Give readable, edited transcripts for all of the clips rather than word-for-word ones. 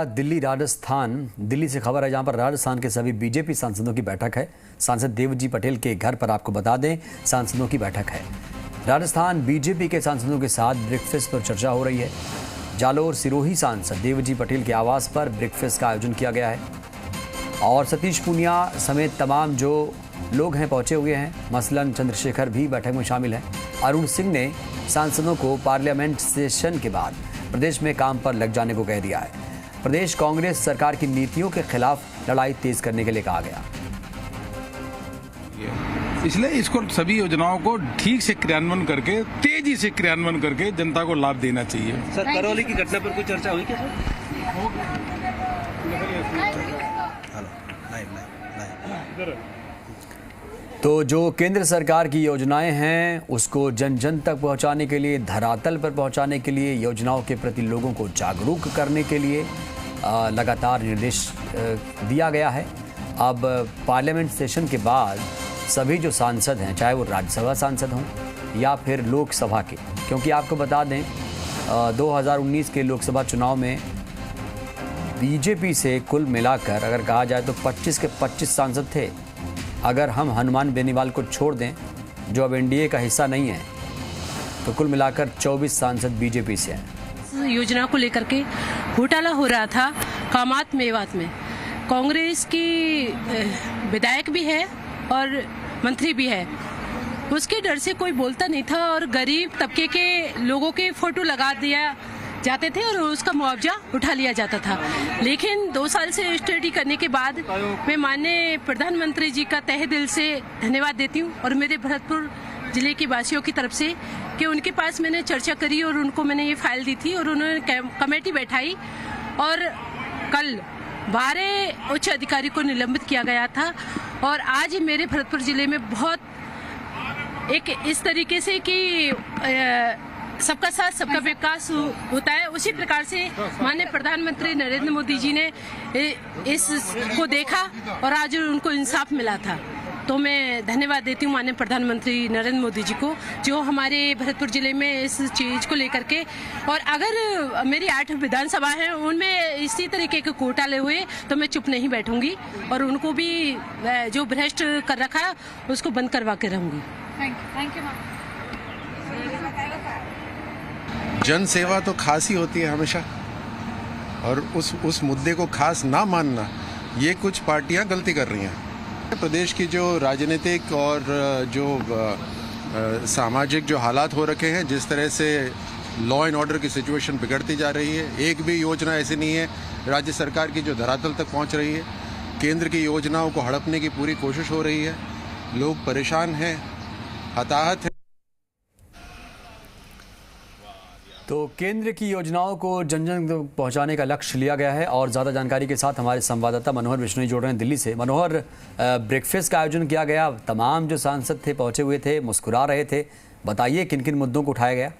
दिल्ली राजस्थान दिल्ली से खबर है जहां पर राजस्थान के सभी बीजेपी सांसदों की बैठक है। सांसद देवजी पटेल के घर पर आपको बता दें सांसदों की बैठक है। राजस्थान बीजेपी के सांसदों के साथ ब्रेकफास्ट पर चर्चा हो रही है। जालोर सिरोही सांसद देवजी पटेल के आवास पर ब्रेकफास्ट का आयोजन किया गया है और सतीश पूनिया समेत तमाम जो लोग हैं पहुंचे हुए हैं। मसलन चंद्रशेखर भी बैठक में शामिल है। अरुण सिंह ने सांसदों को पार्लियामेंट सेशन के बाद प्रदेश में काम पर लग जाने को कह दिया है। प्रदेश कांग्रेस सरकार की नीतियों के खिलाफ लड़ाई तेज करने के लिए कहा गया। इसलिए इसको सभी योजनाओं को ठीक से क्रियान्वयन करके तेजी से क्रियान्वयन करके जनता को लाभ देना चाहिए। सर, करौली की घटना पर कोई चर्चा हुई क्या सर? तो जो केंद्र सरकार की योजनाएं हैं उसको जन जन तक पहुंचाने के लिए, धरातल पर पहुंचाने के लिए, योजनाओं के प्रति लोगों को जागरूक करने के लिए लगातार निर्देश दिया गया है। अब पार्लियामेंट सेशन के बाद सभी जो सांसद हैं, चाहे वो राज्यसभा सांसद हों या फिर लोकसभा के, क्योंकि आपको बता दें 2019 के लोकसभा चुनाव में बीजेपी से कुल मिलाकर अगर कहा जाए तो 25 के 25 सांसद थे। अगर हम हनुमान बेनीवाल को छोड़ दें जो अब एनडीए का हिस्सा नहीं है तो कुल मिलाकर 24 सांसद बीजेपी से हैं। योजना को लेकर के घोटाला हो रहा था कामात मेवात में। कांग्रेस की विधायक भी है और मंत्री भी है, उसके डर से कोई बोलता नहीं था और गरीब तबके के लोगों के फोटो लगा दिया जाते थे और उसका मुआवजा उठा लिया जाता था। लेकिन 2 साल से स्टडी करने के बाद मैं माननीय प्रधानमंत्री जी का तहे दिल से धन्यवाद देती हूँ और मेरे भरतपुर जिले के वासियों की तरफ से कि उनके पास मैंने चर्चा करी और उनको मैंने ये फाइल दी थी और उन्होंने कमेटी बैठाई और कल 12 उच्च अधिकारी को निलंबित किया गया था। और आज मेरे भरतपुर जिले में बहुत एक इस तरीके से कि सबका साथ सबका विकास होता है, उसी प्रकार से माननीय प्रधानमंत्री नरेंद्र मोदी जी ने इसको देखा और आज उनको इंसाफ मिला था। तो मैं धन्यवाद देती हूँ माननीय प्रधानमंत्री नरेंद्र मोदी जी को जो हमारे भरतपुर जिले में इस चीज को लेकर के, और अगर मेरी 8 विधानसभा है उनमें इसी तरीके के घोटाले हुए तो मैं चुप नहीं बैठूंगी और उनको भी जो भ्रष्ट कर रखा उसको बंद करवा के रहूंगी। Thank you. जन सेवा तो खास ही होती है हमेशा, और उस मुद्दे को खास ना मानना, ये कुछ पार्टियां गलती कर रही हैं। प्रदेश की जो राजनीतिक और जो सामाजिक जो हालात हो रखे हैं, जिस तरह से लॉ एंड ऑर्डर की सिचुएशन बिगड़ती जा रही है, एक भी योजना ऐसी नहीं है राज्य सरकार की जो धरातल तक पहुंच रही है। केंद्र की योजनाओं को हड़पने की पूरी कोशिश हो रही है। लोग परेशान हैं, हताहत हैं। तो केंद्र की योजनाओं को जन जन तक पहुंचाने का लक्ष्य लिया गया है और ज़्यादा जानकारी के साथ हमारे संवाददाता मनोहर विश्नोई जुड़ रहे हैं दिल्ली से। मनोहर, ब्रेकफास्ट का आयोजन किया गया, तमाम जो सांसद थे पहुंचे हुए थे, मुस्कुरा रहे थे, बताइए किन किन मुद्दों को उठाया गया?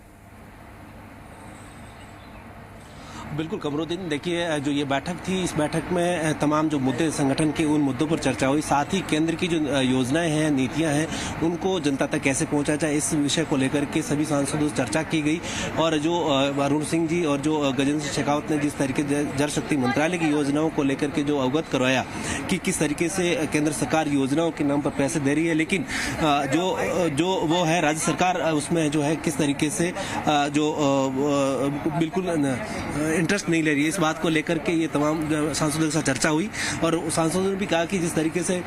बिल्कुल कमरुद्दीन, देखिए जो ये बैठक थी, इस बैठक में तमाम जो मुद्दे संगठन के उन मुद्दों पर चर्चा हुई, साथ ही केंद्र की जो योजनाएं हैं, नीतियां हैं, उनको जनता तक कैसे पहुंचा जाए इस विषय को लेकर के सभी सांसदों से चर्चा की गई। और जो अरुण सिंह जी और जो गजेंद्र सिंह शेखावत ने जिस तरीके जल शक्ति मंत्रालय की योजनाओं को लेकर के जो अवगत करवाया कि किस तरीके से केंद्र सरकार योजनाओं के नाम पर पैसे दे रही है, लेकिन जो वो है राज्य सरकार उसमें जो है किस तरीके से जो बिल्कुल इंटरेस्ट नहीं ले रही है, इस बात को लेकर के ये तमाम सांसदों के साथ चर्चा हुई। और सांसदों ने भी कहा कि जिस तरीके से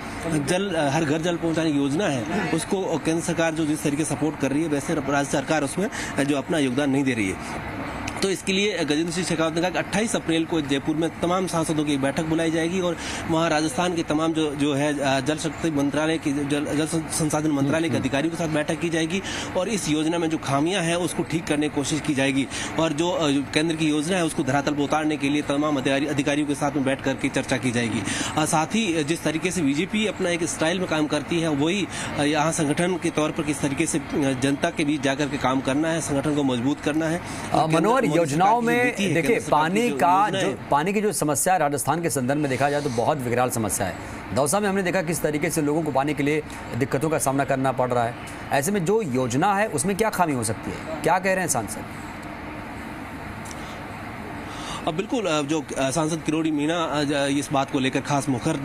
हर घर जल पहुंचाने की योजना है उसको केंद्र सरकार जो जिस तरीके से सपोर्ट कर रही है, वैसे राज्य सरकार उसमें जो अपना योगदान नहीं दे रही है। तो इसके लिए गजेंद्र सिंह शेखावत ने कहा कि 28 अप्रैल को जयपुर में तमाम सांसदों की एक बैठक बुलाई जाएगी और वहां राजस्थान के तमाम जो है जल शक्ति मंत्रालय की जल संसाधन मंत्रालय के अधिकारियों के साथ बैठक की जाएगी और इस योजना में जो खामियां हैं उसको ठीक करने की कोशिश की जाएगी और जो केंद्र की योजना है उसको धरातल पर उतारने के लिए तमाम अधिकारियों के साथ में बैठ करके चर्चा की जाएगी। साथ ही जिस तरीके से बीजेपी अपना एक स्टाइल में काम करती है, वही यहाँ संगठन के तौर पर किस तरीके से जनता के बीच जाकर के काम करना है, संगठन को मजबूत करना है। मनोहर, योजनाओं में देखिए पानी की जो समस्या है राजस्थान के संदर्भ में देखा जाए तो बहुत विकराल समस्या है। दौसा में हमने देखा किस तरीके से लोगों को पानी के लिए दिक्कतों का सामना करना पड़ रहा है। ऐसे में जो योजना है उसमें क्या खामी हो सकती है, क्या कह रहे हैं सांसद? बिल्कुल, जो सांसद किरोड़ी मीणा इस बात को लेकर खास मुखर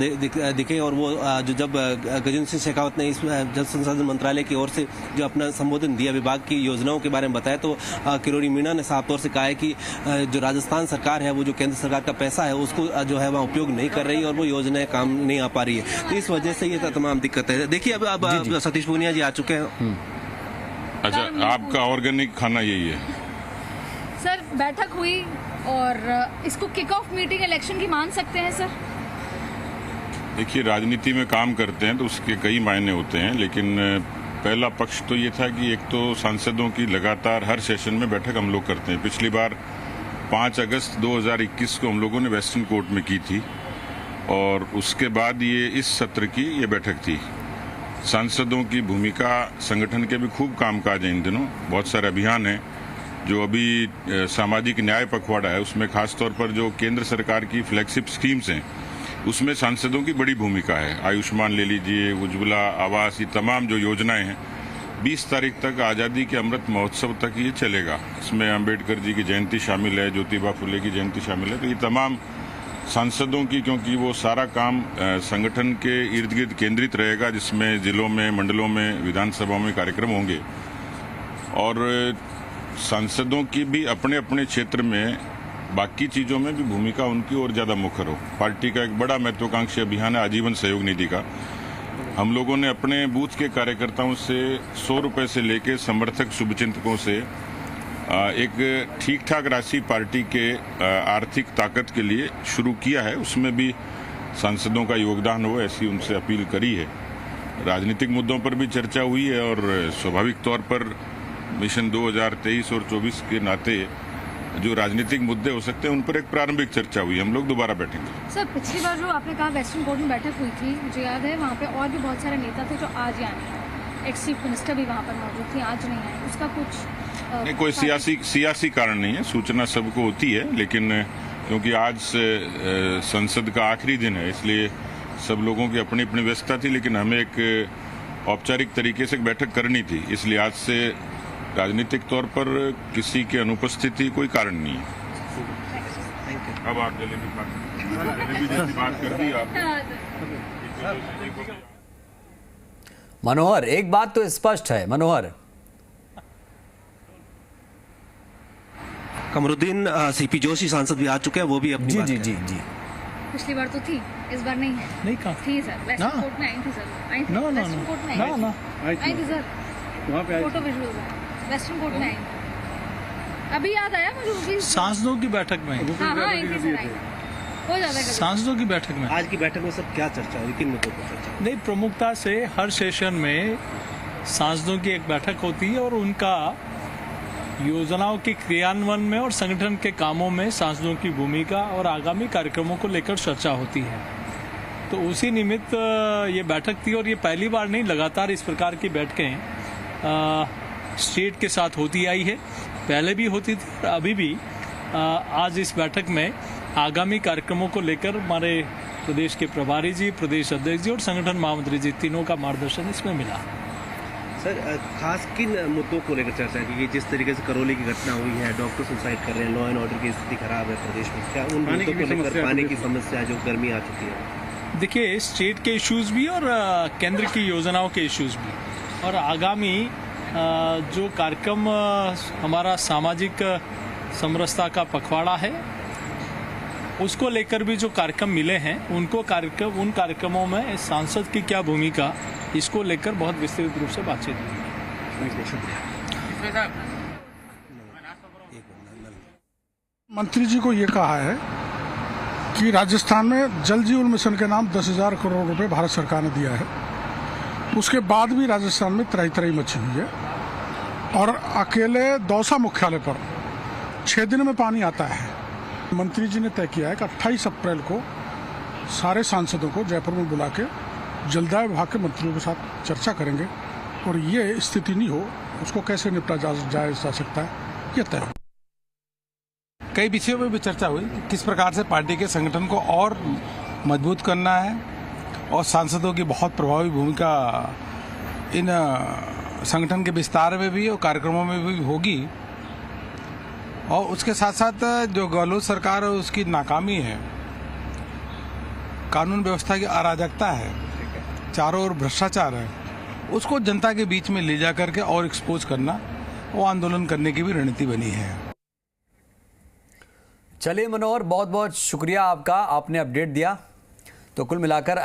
दिखे और वो जो जब गजेंद्र सिंह शेखावत ने इस जल संसाधन मंत्रालय की ओर से जो अपना संबोधन दिया, विभाग की योजनाओं के बारे में बताया, तो किरोड़ी मीणा ने साफ तौर से कहा है कि जो राजस्थान सरकार है वो जो केंद्र सरकार का पैसा है उसको जो है वहाँ उपयोग नहीं कर रही और वो योजनाएं काम नहीं आ पा रही है, तो इस वजह से ये तमाम दिक्कत है। देखिए अब सतीश पूनिया जी आ चुके हैं। अच्छा, आपका ऑर्गेनिक खाना यही है सर? बैठक हुई और इसको किक ऑफ मीटिंग इलेक्शन की मान सकते हैं सर? देखिए, राजनीति में काम करते हैं तो उसके कई मायने होते हैं, लेकिन पहला पक्ष तो ये था कि एक तो सांसदों की लगातार हर सेशन में बैठक हम लोग करते हैं। पिछली बार 5 अगस्त 2021 को हम लोगों ने वेस्टर्न कोर्ट में की थी और उसके बाद ये इस सत्र की ये बैठक थी। सांसदों की भूमिका, संगठन के भी खूब कामकाज है इन दिनों, बहुत सारे अभियान हैं। जो अभी सामाजिक न्याय पखवाड़ा है उसमें खास तौर पर जो केंद्र सरकार की फ्लैगशिप स्कीम्स हैं उसमें सांसदों की बड़ी भूमिका है। आयुष्मान ले लीजिए, उज्ज्वला, आवास, ये तमाम जो योजनाएं हैं 20 तारीख तक आज़ादी के अमृत महोत्सव तक ये चलेगा। इसमें अंबेडकर जी की जयंती शामिल है, ज्योतिबा फुले की जयंती शामिल है, तो ये तमाम सांसदों की, क्योंकि वो सारा काम संगठन के इर्द गिर्द केंद्रित रहेगा, जिसमें जिलों में, मंडलों में, विधानसभाओं में कार्यक्रम होंगे और सांसदों की भी अपने अपने क्षेत्र में बाकी चीजों में भी भूमिका उनकी और ज्यादा मुखर हो। पार्टी का एक बड़ा महत्वाकांक्षी अभियान है आजीवन सहयोग निधि का। हम लोगों ने अपने बूथ के कार्यकर्ताओं से 100 रुपए से लेकर समर्थक शुभचिंतकों से एक ठीक ठाक राशि पार्टी के आर्थिक ताकत के लिए शुरू किया है। उसमें भी सांसदों का योगदान हो ऐसी उनसे अपील करी है। राजनीतिक मुद्दों पर भी चर्चा हुई है और स्वाभाविक तौर पर मिशन 2023 और 24 के नाते जो राजनीतिक मुद्दे हो सकते हैं उन पर एक प्रारंभिक चर्चा हुई। हम लोग दोबारा बैठेंगे। सर, पिछली बार जो आपने कहा वेस्टर्न कोर्ट में बैठक हुई थी, मुझे याद है वहाँ पे और भी बहुत सारे नेता थे जो आज ही आए, एक्स चीफ मिनिस्टर भी वहाँ पर मौजूद थी, आज नहीं आए, उसका कुछ नहीं, कोई सियासी कारण नहीं है। सूचना सबको होती है, लेकिन क्योंकि आज संसद का आखिरी दिन है इसलिए सब लोगों की अपनी अपनी व्यस्तता थी, लेकिन हमें एक औपचारिक तरीके से एक बैठक करनी थी, इसलिए आज से राजनीतिक तौर पर किसी की अनुपस्थिति कोई कारण नहीं है। अब आप जलेबी जैसी बात कर दी आप। मनोहर, एक बात तो स्पष्ट है। मनोहर, कमरुद्दीन सीपी जोशी सांसद भी आ चुके हैं, वो भी अपनी बात जी। पिछली बार तो थी, इस बार नहीं है। नहीं कहा थी सर, वेस्टर्न कोर्ट में आई थी सर, वेस्टर्न कोर्ट में आई थी सर, वहाँ पे फोटो विजुअल वेस्टर्न कोर्ट में आई। अभी याद आया मुझे, वो भी सांसदों की बैठक में। हाँ, आई थी सर, आई हो जाता है। सांसदों की बैठक में आज की बैठक में सब क्या चर्चा हुई, किन मुद्दों पर चर्चा? नहीं, प्रमुखता से हर सेशन में सांसदों की एक बैठक होती है और उनका योजनाओं के क्रियान्वयन में और संगठन के कामों में सांसदों की भूमिका और आगामी कार्यक्रमों को लेकर चर्चा होती है। तो उसी निमित्त ये बैठक थी और ये पहली बार नहीं, लगातार इस प्रकार की बैठकें स्टेट के साथ होती आई है, पहले भी होती थी और अभी भी। आज इस बैठक में आगामी कार्यक्रमों को लेकर हमारे प्रदेश के प्रभारी जी, प्रदेश अध्यक्ष जी और संगठन महामंत्री जी, तीनों का मार्गदर्शन इसमें मिला। सर, खास किन मुद्दों को लेकर चर्चा की? जिस तरीके से करौली की घटना हुई है, डॉक्टर सुसाइड कर रहे हैं, लॉ एंड ऑर्डर की स्थिति खराब है प्रदेश में, क्या उन मुद्दों को लेकर, पानी की समस्या, जो गर्मी आ चुकी है? देखिए, स्टेट के इश्यूज भी और केंद्र की योजनाओं के इश्यूज भी, और आगामी जो कार्यक्रम हमारा सामाजिक समरसता का पखवाड़ा है उसको लेकर भी जो कार्यक्रम मिले हैं उन कार्यक्रमों में सांसद की क्या भूमिका, इसको लेकर बहुत विस्तृत रूप से बातचीत हुई। मंत्री जी को ये कहा है कि राजस्थान में जल जीवन मिशन के नाम 10,000 करोड़ रुपए भारत सरकार ने दिया है। उसके बाद भी राजस्थान में त्राही त्राही मची हुई है और अकेले दौसा मुख्यालय पर 6 दिन में पानी आता है। मंत्री जी ने तय किया है कि 28 अप्रैल को सारे सांसदों को जयपुर में बुला के जलदाय विभाग के मंत्रियों के साथ चर्चा करेंगे और ये स्थिति नहीं हो उसको कैसे निपटा जा सकता है, ये तय हो। कई विषयों पर भी चर्चा हुई, किस प्रकार से पार्टी के संगठन को और मजबूत करना है और सांसदों की बहुत प्रभावी भूमिका इन संगठन के विस्तार में भी और कार्यक्रमों में भी होगी। और उसके साथ साथ जो गहलोत सरकार है उसकी नाकामी है, कानून व्यवस्था की अराजकता है, चारों ओर भ्रष्टाचार है, उसको जनता के बीच में ले जा करके और एक्सपोज करना, वो आंदोलन करने की भी रणनीति बनी है। चलिए मनोहर, बहुत बहुत शुक्रिया आपका, आपने अपडेट दिया। तो कुल मिलाकर